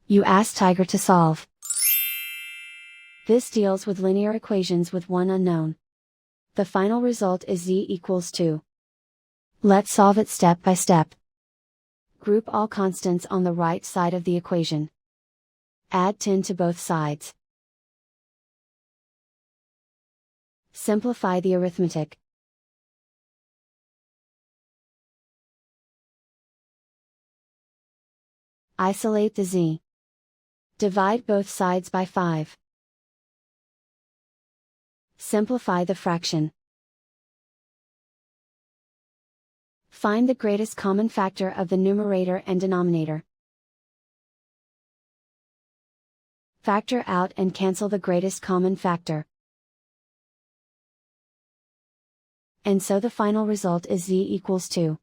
You ask Tiger to solve. This deals with linear equations with one unknown. The final result is z equals 2. Let's solve it step by step. Group all constants on the right side of the equation. Add 10 to both sides. Simplify the arithmetic. Isolate the z. Divide both sides by 5. Simplify the fraction. Find the greatest common factor of the numerator and denominator. Factor out and cancel the greatest common factor. And so the final result is z equals 2.